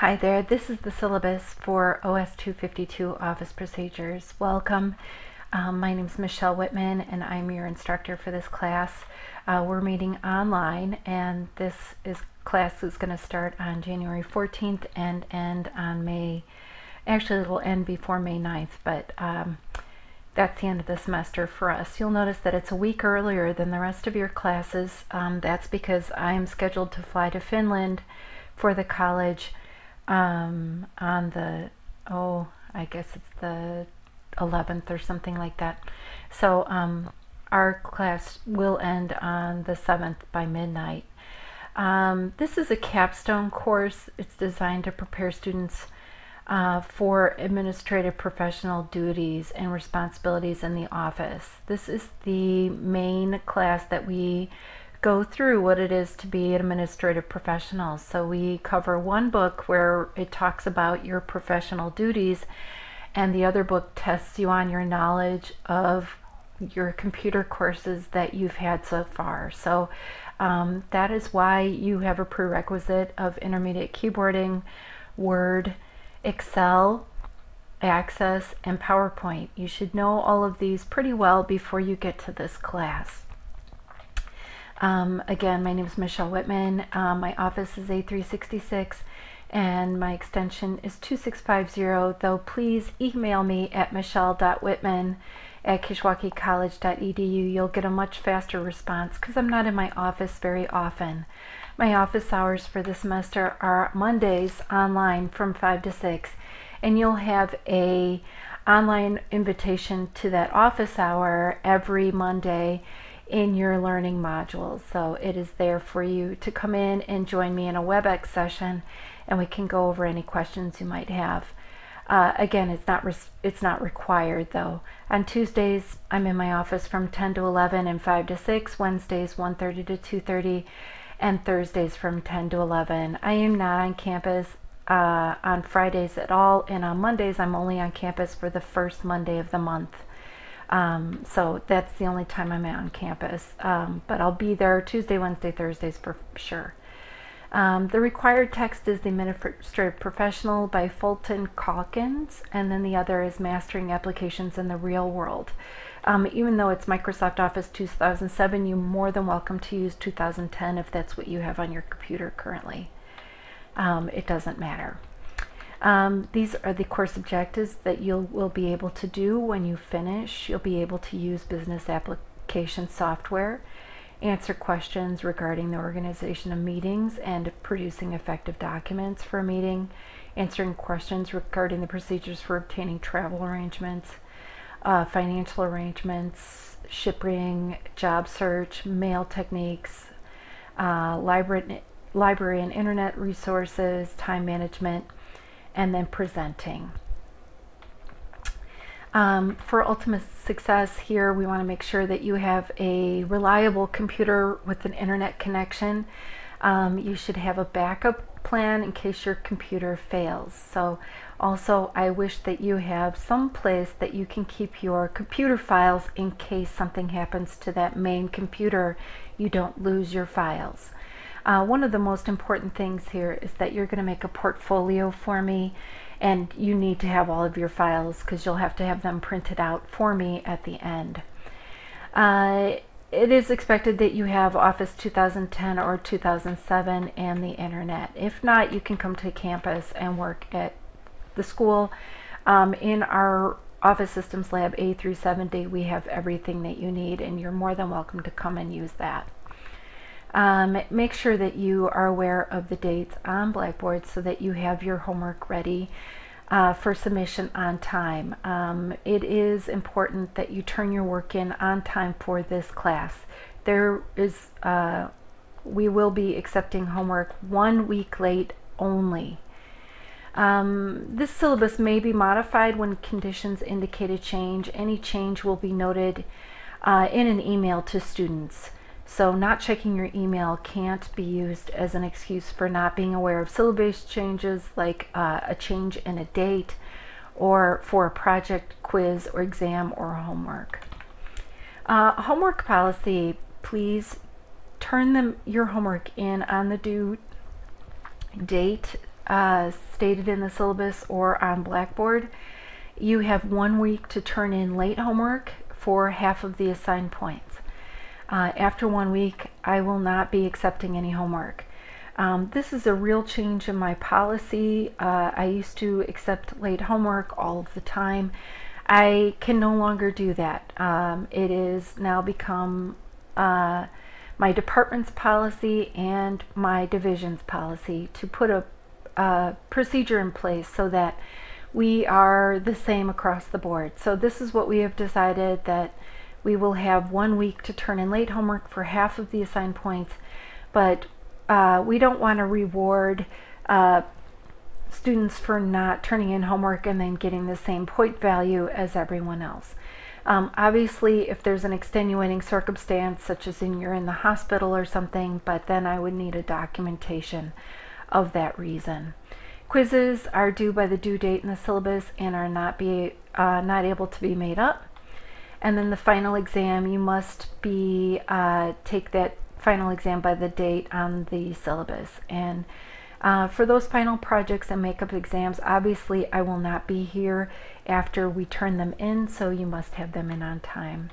Hi there, this is the syllabus for OS 252 Office Procedures. Welcome. My name is Michelle Whitman and I'm your instructor for this class. We're meeting online and this class is going to start on January 14th and end on actually it will end before May 9th, but that's the end of the semester for us. You'll notice that it's a week earlier than the rest of your classes. That's because I'm scheduled to fly to Finland for the college on the, I guess it's the 11th or something like that. So our class will end on the 7th by midnight. This is a capstone course. It's designed to prepare students for administrative professional duties and responsibilities in the office. This is the main class that we go through what it is to be an administrative professional. So we cover one book where it talks about your professional duties, and the other book tests you on your knowledge of your computer courses that you've had so far. So that is why you have a prerequisite of intermediate keyboarding, Word, Excel, Access, and PowerPoint. You should know all of these pretty well before you get to this class. Again, my name is Michelle Whitman. My office is A366 and my extension is 2650, though please email me at michelle.whitman@kishwaukeecollege.edu. You'll get a much faster response because I'm not in my office very often. My office hours for the semester are Mondays online from 5 to 6, and you'll have a online invitation to that office hour every Monday in your learning modules. So it is there for you to come in and join me in a WebEx session, and we can go over any questions you might have. Again, it's not required though. On Tuesdays, I'm in my office from 10 to 11 and 5 to 6, Wednesdays 1:30 to 2:30, and Thursdays from 10 to 11. I am not on campus on Fridays at all, and on Mondays I'm only on campus for the first Monday of the month. So that's the only time I'm on campus, but I'll be there Tuesday, Wednesday, Thursdays for sure. The required text is The Administrative Professional by Fulton Calkins, and then the other is Mastering Applications in the Real World. Even though it's Microsoft Office 2007, you're more than welcome to use 2010 if that's what you have on your computer currently. It doesn't matter. These are the course objectives that you will be able to do when you finish. You'll be able to use business application software, answer questions regarding the organization of meetings and producing effective documents for a meeting, answering questions regarding the procedures for obtaining travel arrangements, financial arrangements, shipping, job search, mail techniques, library and internet resources, time management, and then presenting. For ultimate success here, we want to make sure that you have a reliable computer with an internet connection. You should have a backup plan in case your computer fails. So also, I wish that you have some place that you can keep your computer files in case something happens to that main computer. You don't lose your files. One of the most important things here is that you're going to make a portfolio for me, and you need to have all of your files because you'll have to have them printed out for me at the end. It is expected that you have Office 2010 or 2007 and the internet. If not, you can come to campus and work at the school. In our Office Systems Lab A370, we have everything that you need, and you're more than welcome to come and use that. Make sure that you are aware of the dates on Blackboard so that you have your homework ready for submission on time. It is important that you turn your work in on time for this class. We will be accepting homework 1 week late only. This syllabus may be modified when conditions indicate a change. Any change will be noted in an email to students. So not checking your email can't be used as an excuse for not being aware of syllabus changes, like a change in a date, or for a project, quiz, or exam, or homework. Homework policy, please turn your homework in on the due date stated in the syllabus or on Blackboard, you have 1 week to turn in late homework for half of the assigned points. After 1 week, I will not be accepting any homework. This is a real change in my policy. I used to accept late homework all of the time. I can no longer do that. It is now become my department's policy and my division's policy to put a procedure in place so that we are the same across the board. So this is what we have decided, that we will have 1 week to turn in late homework for half of the assigned points, but we don't want to reward students for not turning in homework and then getting the same point value as everyone else. Obviously, if there's an extenuating circumstance, such as you're in the hospital or something, but then I would need a documentation of that reason. Quizzes are due by the due date in the syllabus and are not able to be made up. And then the final exam, you must take that final exam by the date on the syllabus. And for those final projects and makeup exams, obviously I will not be here after we turn them in, so you must have them in on time.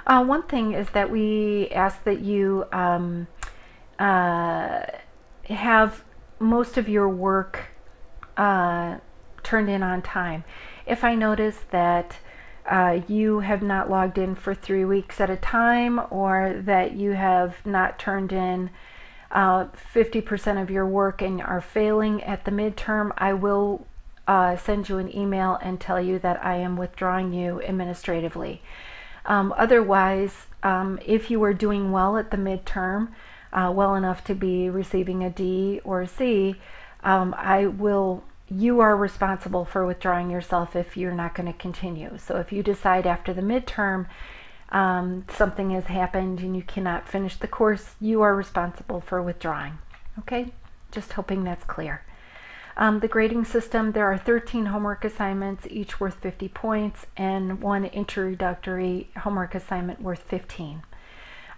One thing is that we ask that you have most of your work turned in on time. If I notice that you have not logged in for 3 weeks at a time, or that you have not turned in 50% of your work and are failing at the midterm, I will send you an email and tell you that I am withdrawing you administratively. Otherwise, if you are doing well at the midterm, well enough to be receiving a D or a C, you are responsible for withdrawing yourself if you're not going to continue. So if you decide after the midterm something has happened and you cannot finish the course, you are responsible for withdrawing. Okay? Just hoping that's clear. The grading system, there are 13 homework assignments, each worth 50 points, and 1 introductory homework assignment worth 15.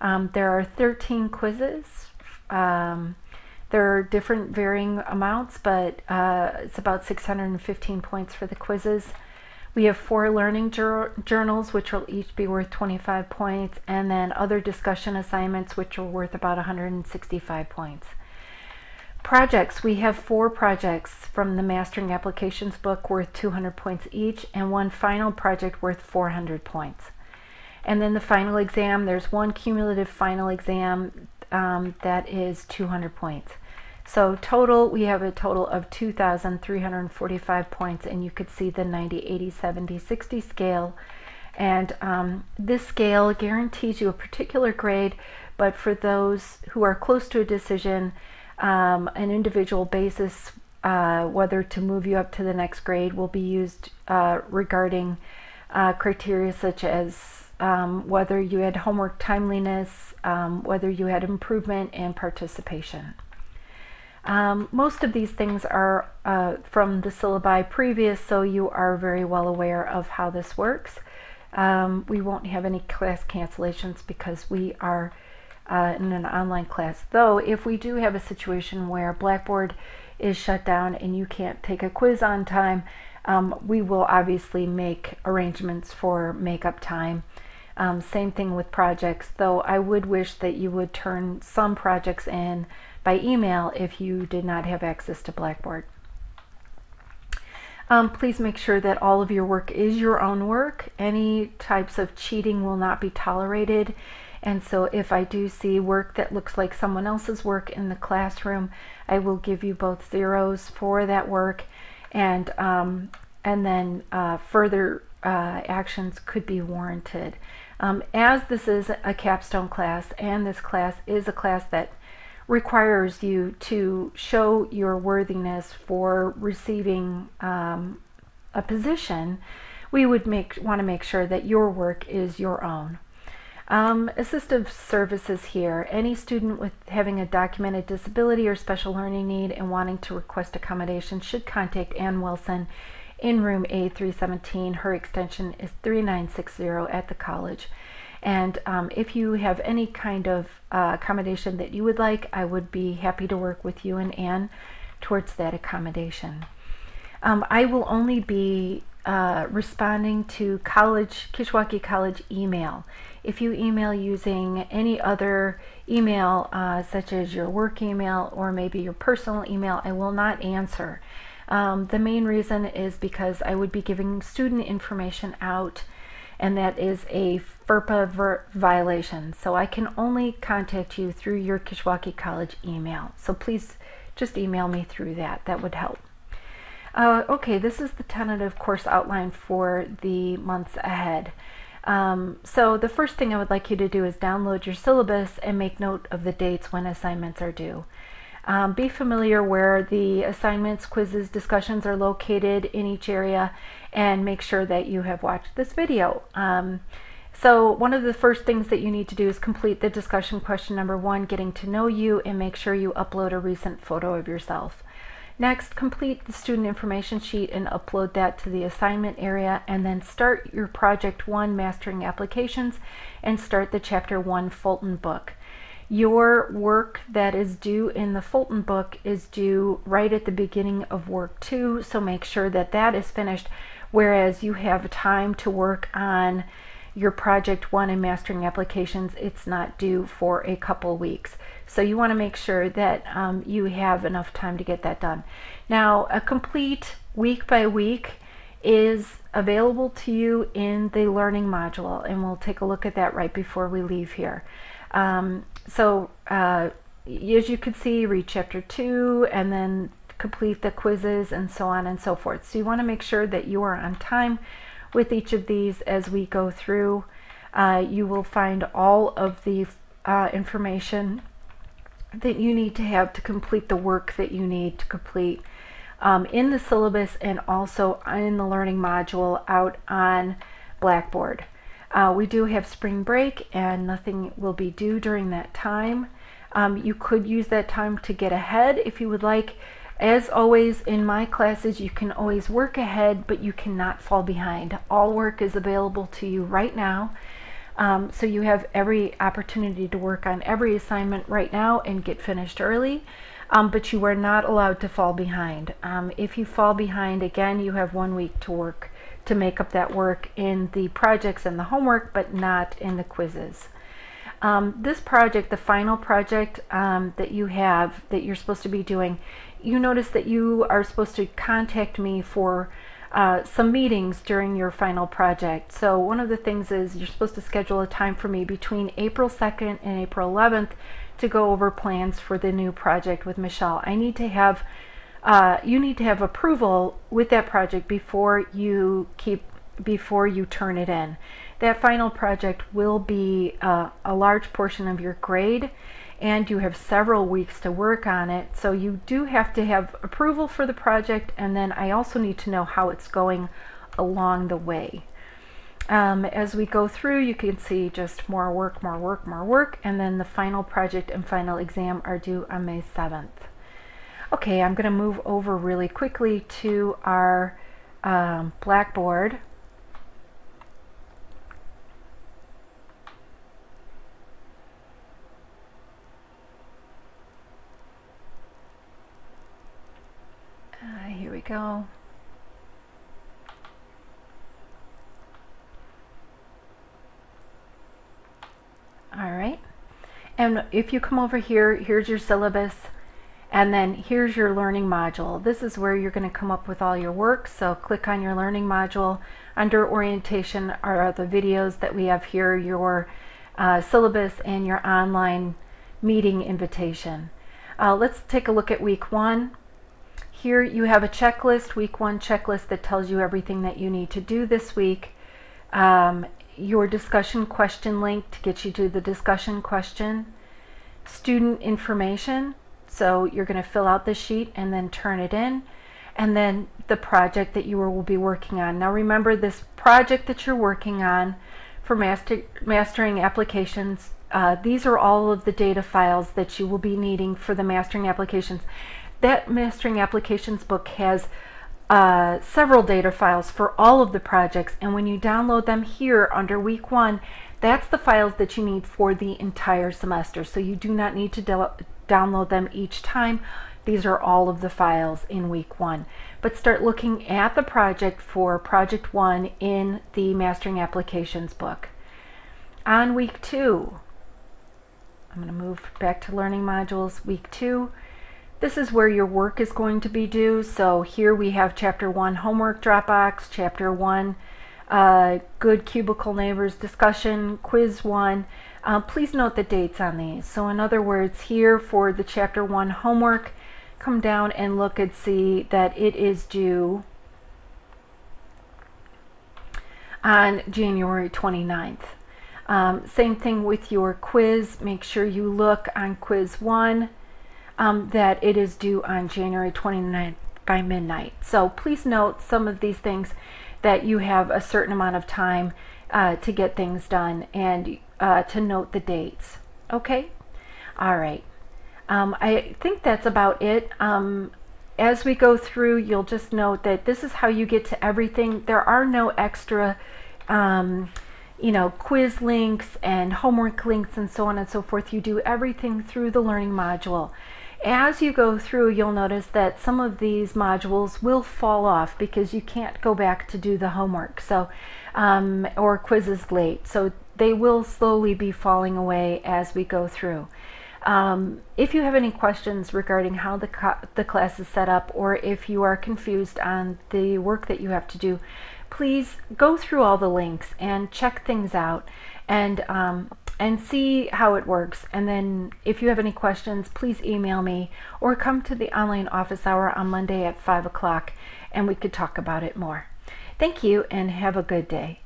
There are 13 quizzes. There are different varying amounts, but it's about 615 points for the quizzes. We have 4 learning journals, which will each be worth 25 points, and then other discussion assignments, which are worth about 165 points. Projects, we have 4 projects from the Mastering Applications book worth 200 points each, and 1 final project worth 400 points. And then the final exam, there's 1 cumulative final exam that is 200 points. So total, we have a total of 2,345 points, and you could see the 90, 80, 70, 60 scale. And this scale guarantees you a particular grade, but for those who are close to a decision, an individual basis, whether to move you up to the next grade, will be used regarding criteria such as whether you had homework timeliness, whether you had improvement and participation. Most of these things are from the syllabi previous, so you are very well aware of how this works. We won't have any class cancellations because we are in an online class. Though if we do have a situation where Blackboard is shut down and you can't take a quiz on time, we will obviously make arrangements for makeup time. Same thing with projects, though I would wish that you would turn some projects in by email if you did not have access to Blackboard. Please make sure that all of your work is your own work. Any types of cheating will not be tolerated. And so if I do see work that looks like someone else's work in the classroom, I will give you both zeros for that work, and then further actions could be warranted. As this is a capstone class, and this class is a class that requires you to show your worthiness for receiving a position, we would want to make sure that your work is your own. Assistive services here. Any student with having a documented disability or special learning need and wanting to request accommodation should contact Ann Wilson in room A317. Her extension is 3960 at the college. And if you have any kind of accommodation that you would like, I would be happy to work with you and Ann towards that accommodation. I will only be responding to Kishwaukee College email. If you email using any other email, such as your work email or maybe your personal email, I will not answer. The main reason is because I would be giving student information out, and that is a FERPA violation. So I can only contact you through your Kishwaukee College email. So please just email me through that. That would help. Okay, this is the tentative course outline for the months ahead. So the first thing I would like you to do is download your syllabus and make note of the dates when assignments are due. Be familiar where the assignments, quizzes, discussions are located in each area, and make sure that you have watched this video. So one of the first things that you need to do is complete the discussion question number 1, getting to know you, and make sure you upload a recent photo of yourself. Next, complete the student information sheet and upload that to the assignment area, and then start your Project 1 Mastering Applications and start the Chapter 1 Fulton book. Your work that is due in the Fulton book is due right at the beginning of work 2, so make sure that that is finished, whereas you have time to work on your Project 1 and Mastering Applications. It's not due for a couple weeks. So you want to make sure that you have enough time to get that done. Now, a complete week by week is available to you in the learning module, and we'll take a look at that right before we leave here. As you can see, read Chapter 2 and then complete the quizzes and so on and so forth. So you want to make sure that you are on time with each of these as we go through. You will find all of the information that you need to have to complete the work that you need to complete in the syllabus and also in the learning module out on Blackboard. We do have spring break and nothing will be due during that time. You could use that time to get ahead if you would like. As always in my classes, you can always work ahead, but you cannot fall behind. All work is available to you right now. So you have every opportunity to work on every assignment right now and get finished early, but you are not allowed to fall behind. If you fall behind, again, you have 1 week to work to make up that work in the projects and the homework, but not in the quizzes. This project, the final project that you have that you're supposed to be doing, you notice that you are supposed to contact me for some meetings during your final project. So one of the things is you're supposed to schedule a time for me between April 2nd and April 11th to go over plans for the new project with Michelle. I need to have you need to have approval with that project before you turn it in. That final project will be a large portion of your grade, and you have several weeks to work on it. So you do have to have approval for the project, and then I also need to know how it's going along the way. As we go through, you can see just more work, more work, more work, and then the final project and final exam are due on May 7th. Okay, I'm going to move over really quickly to our Blackboard. Here we go. All right, and if you come over here, here's your syllabus, and then here's your learning module. This is where you're going to come up with all your work. So click on your learning module. Under orientation are the videos that we have here, your syllabus, and your online meeting invitation. Let's take a look at week 1. Here you have a checklist, week 1 checklist that tells you everything that you need to do this week. Your discussion question link to get you to the discussion question. Student information, so you're going to fill out the sheet and then turn it in. And then the project that you will be working on. Now remember, this project that you're working on for mastering applications, these are all of the data files that you will be needing for the mastering applications. That Mastering Applications book has several data files for all of the projects, and when you download them here under week 1, that's the files that you need for the entire semester. So you do not need to download them each time. These are all of the files in week 1. But start looking at the project for project 1 in the Mastering Applications book. On week 2, I'm going to move back to learning modules. Week 2, this is where your work is going to be due. So here we have chapter 1 homework Dropbox, chapter 1 good cubicle neighbors discussion, quiz 1. Please note the dates on these. So in other words, here for the chapter 1 homework, come down and look and see that it is due on January 29th. Same thing with your quiz. Make sure you look on quiz 1 that it is due on January 29th by midnight. So please note some of these things, that you have a certain amount of time to get things done, and to note the dates. Okay? All right. I think that's about it. As we go through, you'll just note that this is how you get to everything. There are no extra quiz links and homework links and so on and so forth. You do everything through the learning module. As you go through, you'll notice that some of these modules will fall off because you can't go back to do the homework, so or quizzes late. So they will slowly be falling away as we go through. If you have any questions regarding how the class is set up, or if you are confused on the work that you have to do, please go through all the links and check things out and see how it works. And then if you have any questions, please email me or come to the online office hour on Monday at 5 o'clock and we could talk about it more. Thank you and have a good day.